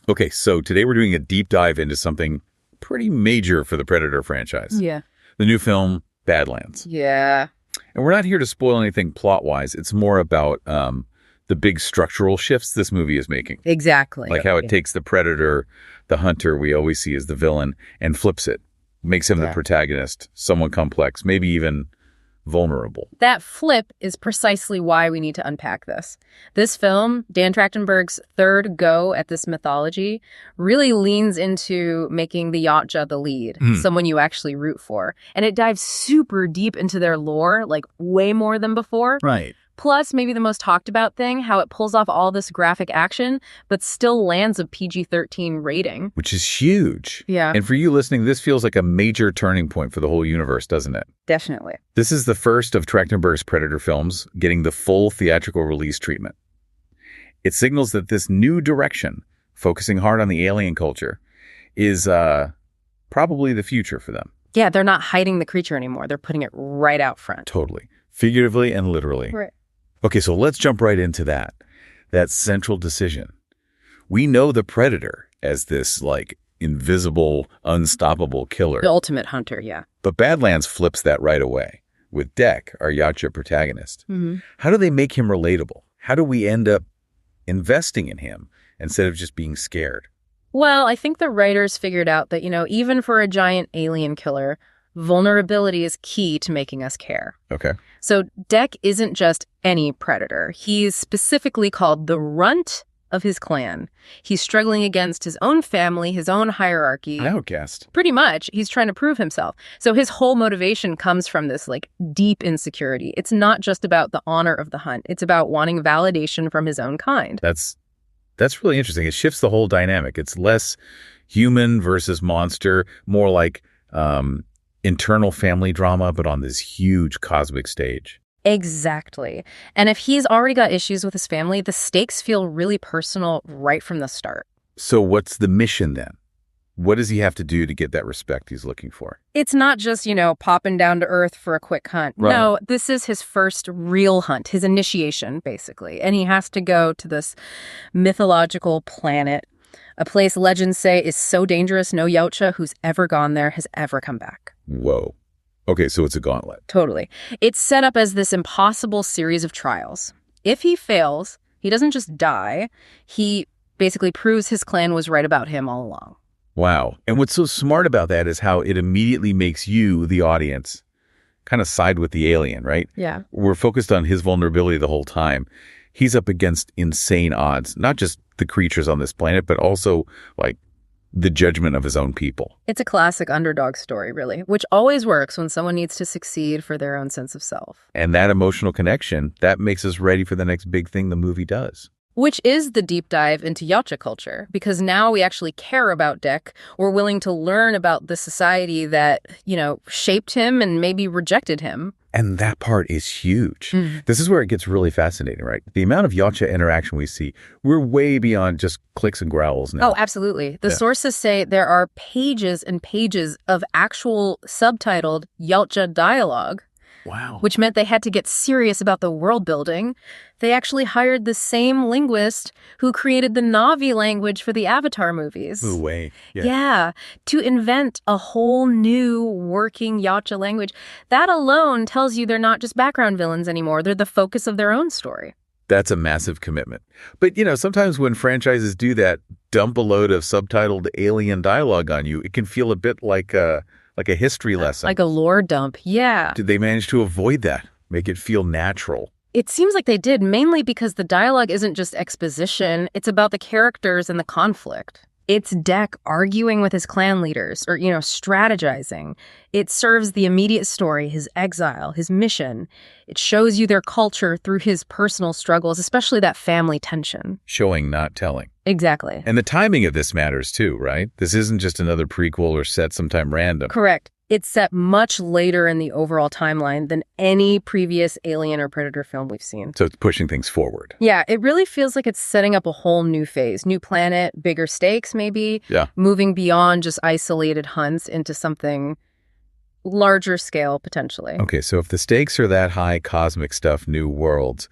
Okay, so today we're doing a deep dive into something pretty major for the Predator franchise. Yeah. The new film, Badlands. Yeah. And we're not here to spoil anything plot-wise. It's more about the big structural shifts this movie is making. Exactly. Like how it takes the Predator, the hunter we always see as the villain, and flips it. Makes him the protagonist, someone complex, maybe even vulnerable. That flip is precisely why we need to unpack this. This film, Dan Trachtenberg's third go at this mythology, really leans into making the Yautja the lead, someone you actually root for. And it dives super deep into their lore, like way more than before. Right. Plus, maybe the most talked about thing, how it pulls off all this graphic action, but still lands a PG-13 rating. Which is huge. Yeah. And for you listening, this feels like a major turning point for the whole universe, doesn't it? Definitely. This is the first of Trachtenberg's Predator films getting the full theatrical release treatment. It signals that this new direction, focusing hard on the alien culture, is probably the future for them. Yeah, they're not hiding the creature anymore. They're putting it right out front. Totally. Figuratively and literally. Right. Okay, so let's jump right into that central decision. We know the Predator as this, like, invisible, unstoppable killer. The ultimate hunter, yeah. But Badlands flips that right away with Dek, our Yautja protagonist. How do they make him relatable? How do we end up investing in him instead of just being scared? Well, I think the writers figured out that, even for a giant alien killer, vulnerability is key to making us care. Okay. So Dek isn't just any predator. He's specifically called the runt of his clan. He's struggling against his own family, his own hierarchy. An outcast. Pretty much. He's trying to prove himself. So his whole motivation comes from this, deep insecurity. It's not just about the honor of the hunt. It's about wanting validation from his own kind. That's really interesting. It shifts the whole dynamic. It's less human versus monster, more like internal family drama, but on this huge cosmic stage. Exactly. And if he's already got issues with his family, the stakes feel really personal right from the start. So what's the mission then? What does he have to do to get that respect he's looking for? It's not just, popping down to Earth for a quick hunt. Right. No, this is his first real hunt, his initiation, basically. And he has to go to this mythological planet, a place legends say is so dangerous no Yautja who's ever gone there has ever come back. Whoa. Okay, so it's a gauntlet. Totally. It's set up as this impossible series of trials. If he fails, he doesn't just die. He basically proves his clan was right about him all along. Wow. And what's so smart about that is how it immediately makes you, the audience, kind of side with the alien, right? Yeah. We're focused on his vulnerability the whole time. He's up against insane odds, not just the creatures on this planet, but also, the judgment of his own people. It's a classic underdog story, really, which always works when someone needs to succeed for their own sense of self. And that emotional connection, that makes us ready for the next big thing the movie does. Which is the deep dive into Yautja culture, because now we actually care about Dek. We're willing to learn about the society that, shaped him and maybe rejected him. And that part is huge. This is where it gets really fascinating, right? The amount of Yautja interaction we see, we're way beyond just clicks and growls now. Oh, absolutely. The sources say there are pages and pages of actual subtitled Yautja dialogue. Wow. Which meant they had to get serious about the world building. They actually hired the same linguist who created the Na'vi language for the Avatar movies. No way. Yeah, to invent a whole new working Yautja language. That alone tells you they're not just background villains anymore. They're the focus of their own story. That's a massive commitment. But, sometimes when franchises do that, dump a load of subtitled alien dialogue on you, it can feel a bit like a history lesson. Like a lore dump, yeah. Did they manage to avoid that? Make it feel natural? It seems like they did, mainly because the dialogue isn't just exposition. It's about the characters and the conflict. It's Dek arguing with his clan leaders or, strategizing. It serves the immediate story, his exile, his mission. It shows you their culture through his personal struggles, especially that family tension. Showing, not telling. Exactly. And the timing of this matters too, right? This isn't just another prequel or set sometime random. Correct. It's set much later in the overall timeline than any previous Alien or Predator film we've seen. So it's pushing things forward. Yeah, it really feels like it's setting up a whole new phase. New planet, bigger stakes maybe. Yeah. Moving beyond just isolated hunts into something larger scale, potentially. Okay, so if the stakes are that high, cosmic stuff, new worlds,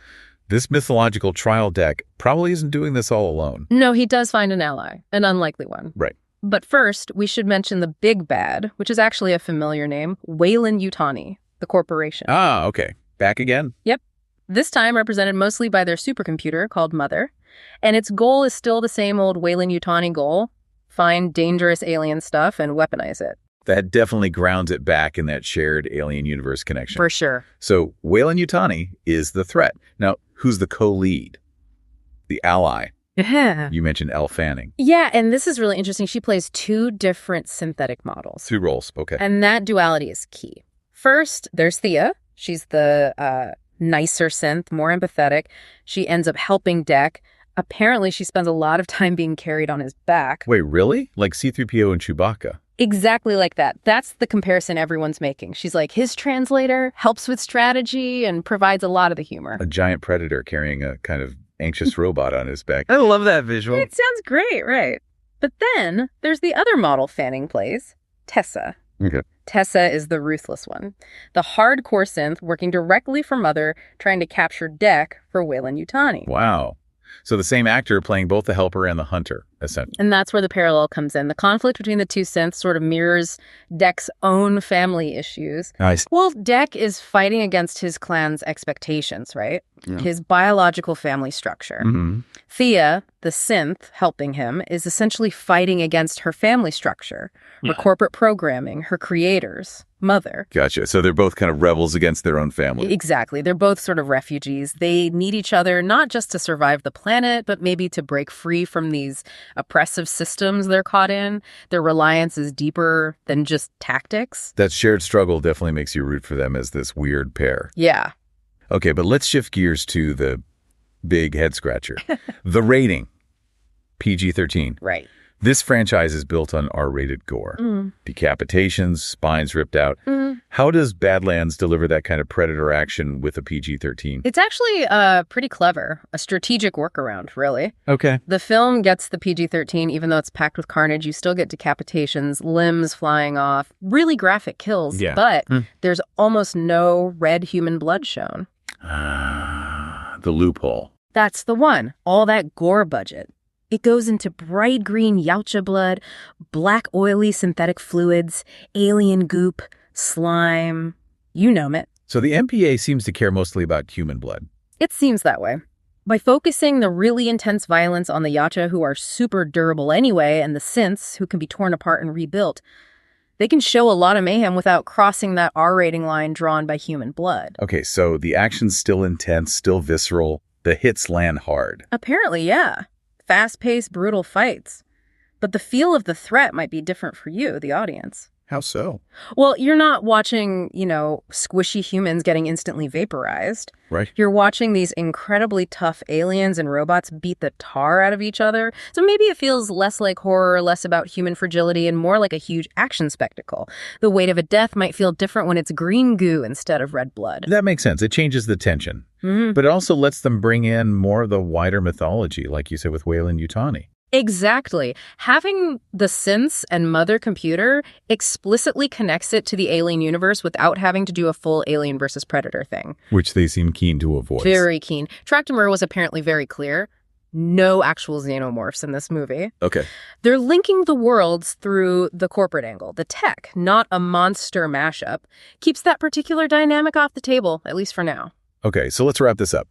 This mythological trial deck probably isn't doing this all alone. No, he does find an ally, an unlikely one. Right. But first, we should mention the big bad, which is actually a familiar name, Weyland-Yutani, the corporation. Ah, okay. Back again? Yep. This time represented mostly by their supercomputer called Mother. And its goal is still the same old Weyland-Yutani goal: find dangerous alien stuff and weaponize it. That definitely grounds it back in that shared alien universe connection. For sure. So Weyland-Yutani is the threat. Now, who's the co-lead? The ally. Yeah. You mentioned Elle Fanning. Yeah, and this is really interesting. She plays two different synthetic models. Two roles, okay. And that duality is key. First, there's Thea. She's the nicer synth, more empathetic. She ends up helping Dek. Apparently, she spends a lot of time being carried on his back. Wait, really? Like C-3PO and Chewbacca? Exactly like that. That's the comparison everyone's making. She's like his translator, helps with strategy, and provides a lot of the humor. A giant predator carrying a kind of anxious robot on his back. I love that visual. It sounds great, right? But then there's the other model Fanning plays, Tessa. Okay. Tessa is the ruthless one, the hardcore synth working directly for Mother, trying to capture Dek for Weyland-Yutani. Wow. So the same actor playing both the helper and the hunter, essentially. And that's where the parallel comes in. The conflict between the two synths sort of mirrors Dek's own family issues. Nice. Well, Dek is fighting against his clan's expectations, right? Yeah. His biological family structure. Mm-hmm. Thea, the synth helping him, is essentially fighting against her family structure, her corporate programming, her creators, Mother. Gotcha. So they're both kind of rebels against their own family. Exactly. They're both sort of refugees. They need each other not just to survive the planet, but maybe to break free from these oppressive systems they're caught in. Their reliance is deeper than just tactics. That shared struggle definitely makes you root for them as this weird pair. Yeah. Okay, but let's shift gears to the big head scratcher. The rating, PG-13. Right. This franchise is built on R-rated gore. Decapitations, spines ripped out. How does Badlands deliver that kind of predator action with a PG-13? It's actually pretty clever, a strategic workaround, really. Okay. The film gets the PG-13, even though it's packed with carnage. You still get decapitations, limbs flying off, really graphic kills. Yeah. But there's almost no red human blood shown. The loophole. That's the one. All that gore budget. It goes into bright green Yautja blood, black oily synthetic fluids, alien goop, slime, you know it. So the MPA seems to care mostly about human blood. It seems that way. By focusing the really intense violence on the Yautja, who are super durable anyway, and the synths, who can be torn apart and rebuilt, they can show a lot of mayhem without crossing that R-rating line drawn by human blood. Okay, so the action's still intense, still visceral. The hits land hard. Apparently, yeah. Fast-paced, brutal fights. But the feel of the threat might be different for you, the audience. How so? Well, you're not watching, squishy humans getting instantly vaporized. Right. You're watching these incredibly tough aliens and robots beat the tar out of each other. So maybe it feels less like horror, less about human fragility, and more like a huge action spectacle. The weight of a death might feel different when it's green goo instead of red blood. That makes sense. It changes the tension. But it also lets them bring in more of the wider mythology, like you said with Weyland-Yutani. Exactly. Having the synths and Mother computer explicitly connects it to the alien universe without having to do a full alien versus predator thing. Which they seem keen to avoid. Very keen. Trachtenberg was apparently very clear. No actual Xenomorphs in this movie. Okay. They're linking the worlds through the corporate angle. The tech, not a monster mashup, keeps that particular dynamic off the table, at least for now. Okay, so let's wrap this up.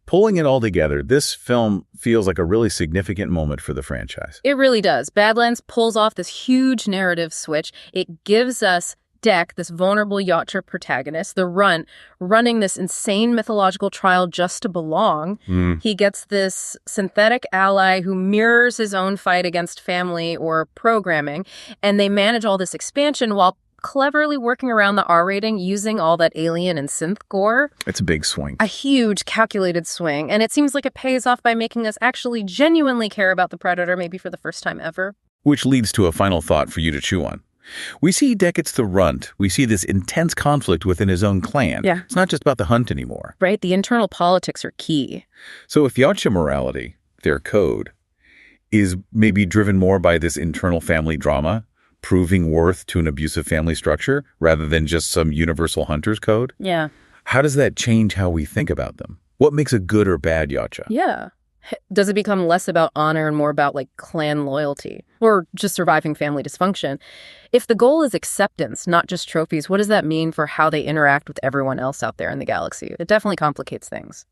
Pulling it all together, this film feels like a really significant moment for the franchise. It really does. Badlands pulls off this huge narrative switch. It gives us Dek, this vulnerable Yautja protagonist, the runt, running this insane mythological trial just to belong. He gets this synthetic ally who mirrors his own fight against family or programming, and they manage all this expansion while cleverly working around the R rating using all that alien and synth gore. It's a big swing. A huge calculated swing, and it seems like it pays off by making us actually genuinely care about the predator, maybe for the first time ever. Which leads to a final thought for you to chew on. We see Deket's the runt. We see this intense conflict within his own clan. Yeah. It's not just about the hunt anymore. Right? The internal politics are key. So if Yautja morality, their code, is maybe driven more by this internal family drama, proving worth to an abusive family structure rather than just some universal hunter's code? Yeah. How does that change how we think about them? What makes a good or bad Yautja? Yeah. Does it become less about honor and more about, like, clan loyalty? Or just surviving family dysfunction? If the goal is acceptance, not just trophies, what does that mean for how they interact with everyone else out there in the galaxy? It definitely complicates things.